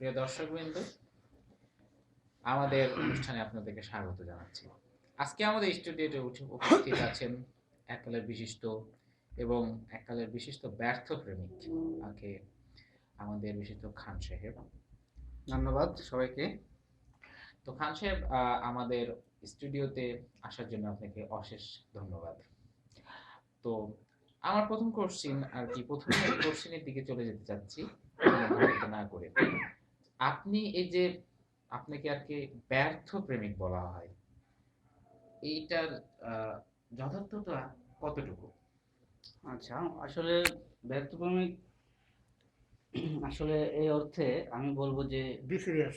প্রিয় দর্শকবৃন্দ, আমাদের অনুষ্ঠানে আপনাদেরকে স্বাগত জানাচ্ছি। আজকে আমাদের স্টুডিওতে উপস্থিত আছেন এককালের বিশিষ্ট এবং এককালের বিশিষ্ট ব্যর্থ প্রেমিক আমাদের বিশিষ্ট খান সাহেব। ধন্যবাদ সবাইকে। তো খান সাহেব, আমাদের স্টুডিওতে আসার জন্য আপনাকে অশেষ ধন্যবাদ। তো আমার প্রথম কোশ্চিন আর কি, প্রথমে কোশ্চিনের দিকে চলে যেতে চাচ্ছি বিলম্ব না করে। আপনি এই যে আপনাকে আর কি ব্যর্থ প্রেমিক বলা হয়, এইটার যথার্থতা কতটুকু? আচ্ছা, আসলে ব্যর্থপ্রেমিক আসলে এই অর্থে আমি বলবো যে বি সিরিয়াস।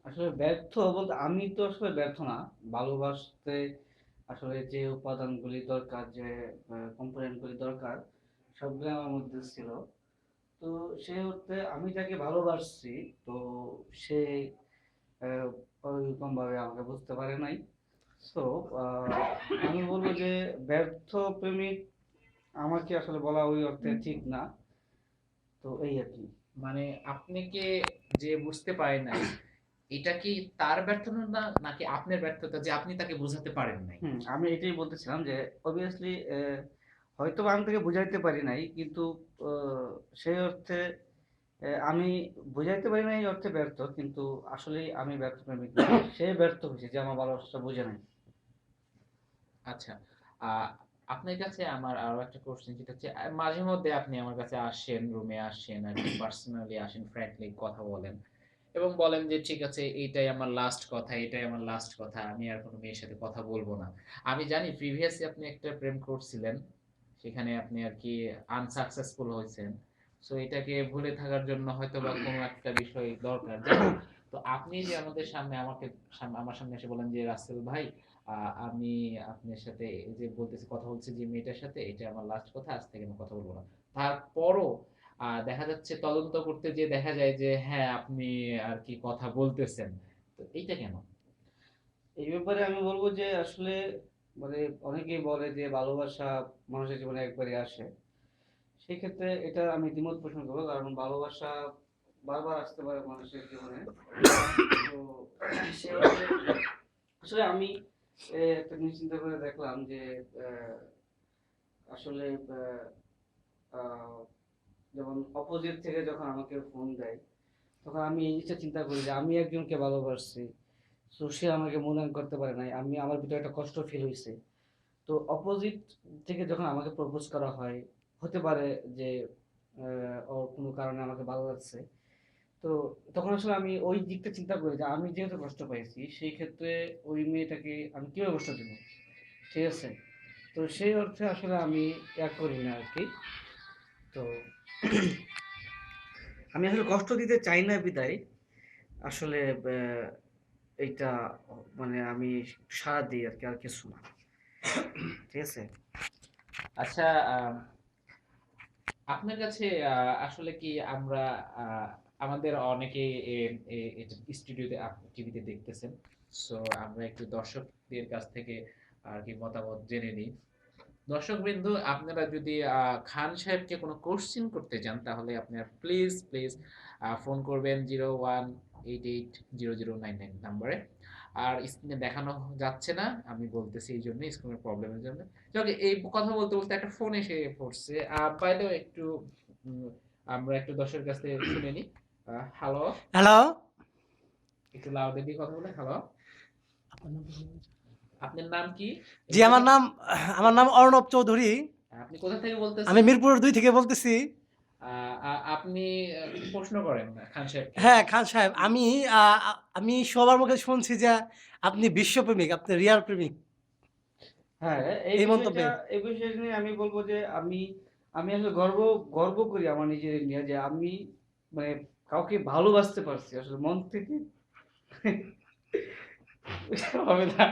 আসলে ব্যর্থ বলতে আমি তো আসলে ব্যর্থ না। ভালোবাসতে আসলে যে উপাদানগুলি দরকার, যে কম্পোনেন্টগুলি দরকার, সবগুলো আমার মধ্যে ছিল। তো সেই অর্থে আমি যাকে ভালোবাসছি, তো সে আহ, ওইরকমভাবে আমাকে বুঝতে পারে নাই। সো আমি বলবো যে ব্যর্থ প্রেমিক আমাকে আসলে বলা ওই অর্থে ঠিক না। তো এই আর কি। মানে আপনাকে যে বুঝতে পারে নাই, এটা কি তার ব্যর্থতা না, নাকি আপনার ব্যর্থতা যে আপনি তাকে বোঝাতে পারেন নাই? আমি এটাই বলতেছিলাম যে অবভিয়াসলি হয়তো বা আমি তাকে বুঝাইতে পারি নাই, কিন্তু সেই অর্থে আমি বুঝাইতে পারি নাই এই অর্থে ব্যর্থ, কিন্তু আসলে আমি ব্যর্থ প্রেমিক না। সে ব্যর্থ হয়েছে যে আমার ভালোবাসাটা বুঝে নাই। আচ্ছা, আহ, আপনার কাছে আমার আরো একটা কোশ্চেন, যেটা হচ্ছে মাঝে মধ্যে আপনি আমার কাছে আসেন, রুমে আসেন আর কি, পার্সোনালি আসেন, ফ্র্যাঙ্কলি কথা বলেন এবং বলেন যে ঠিক আছে, এইটাই আমার লাস্ট কথা, এটাই আমার লাস্ট কথা, আমি আর কোনো মেয়ের সাথে কথা বলবো না। আমি জানি প্রিভিয়াসলি আপনি একটা প্রেম করছিলেন, সেখানে আপনি আর কি আনসাকসেসফুল হয়েছেন। সো এটাকে ভুলে থাকার জন্য হয়তো বা কোনো একটা বিষয় দরকার, জানি। তো আপনি যে আমাদের সামনে আমার সামনে এসে বলেন যে রাসেল ভাই, আমি আপনার সাথে এই যে বলতেছি, কথা বলছি যে মেয়েটার সাথে, এটা আমার লাস্ট কথা, আজ থেকে আমি কথা বলবো না। তারপরও দেখা যাচ্ছে তদন্ত করতে যে দেখা যায় যে হ্যাঁ, আপনি আর কি কথা বলতেছেন। তো এইটা কেন? এই ব্যাপারে আমি বলবো যে আসলে মানে অনেকেই বলে যে ভালোবাসা মানুষের জীবনে একবারই আসে। সেই ক্ষেত্রে এটা আমি দ্বিমত পোষণ করবো, কারণ ভালোবাসা বারবার আসতে পারে মানুষের জীবনে। তো সে অর্থে আসলে আমি একটা জিনিস চিন্তা করে দেখলাম যে আহ, আসলে আহ, যেমন অপোজিট থেকে যখন আমাকে ফোন দেয়, তখন আমি এই জিনিসটা চিন্তা করি যে আমি একজনকে ভালোবাসছি, তো সে আমাকে মূল্যায়ন করতে পারে নাই, আমি আমার ভিতরে একটা কষ্ট ফিল হয়েছে। তো অপোজিট থেকে যখন আমাকে প্রপোজ করা হয়, হতে পারে যে ওর কোনো কারণে আমাকে ভালো লাগছে, তো তখন আসলে আমি ওই দিকটা চিন্তা করি যে আমি যেহেতু কষ্ট পাইছি, সেই ক্ষেত্রে ওই মেয়েটাকে আমি কিভাবে কষ্ট দেবো, ঠিক আছে? তো সেই অর্থে আসলে আমি করি না আর কি। তো আমি আসলে কষ্ট দিতে চাই না বিদায় আসলে এইটা মানে আমি সাড়া দিই আর কি, আর কিছু না, ঠিক আছে? আচ্ছা, আপনার কাছে আসলে কি আমরা আহ, আমাদের অনেকে স্টুডিওতে টিভিতে দেখতেছেন। সো আমরা একটু দর্শকদের কাছ থেকে আর কি মতামত জেনে নিই। দর্শকবৃন্দ, আপনারা যদি খান সাহেবকে কোনো কোশ্চিন করতে চান, তাহলে আপনারা প্লিজ প্লিজ ফোন করবেন 0188000999 নাম্বারে। আর স্ক্রিনে দেখানো যাচ্ছে না, আমি বলতেছি এই জন্য, স্ক্রিনের প্রবলেমের জন্য। যাক, এই কথা বলতে বলতে একটা ফোন এসে পড়ছে। বাইরে একটু উম, আমরা একটু দর্শকের কাছ থেকে শুনে নিই। Hello, hello. একটু লাউডে দিয়ে কথা বলে। হ্যালো, আপনার নাম কি জি, এবং আমার নাম অর্ণব চৌধুরী। আপনি কোথা থেকে আমি বলতেছেন? মিরপুর 2 থেকে বলতেছি। আপনি প্রশ্ন করেন খান সাহেবকে। হ্যাঁ, খান সাহেব, আমি সবার মুখে শুনছি যে আপনি বিশ্বপ্রেমিক, আপনি রিয়াল প্রেমিক। হ্যাঁ, এই এই বিষয়টা মন্তব্যে। এই বিষয়টা নিয়ে আমি বলবো যে আমি আমি আসলে গর্ব করি আমার নিজের নিয়ে, যে আমি মানে কাউকে ভালোবাসতে পারছি আসলে মন থেকে। হবে না।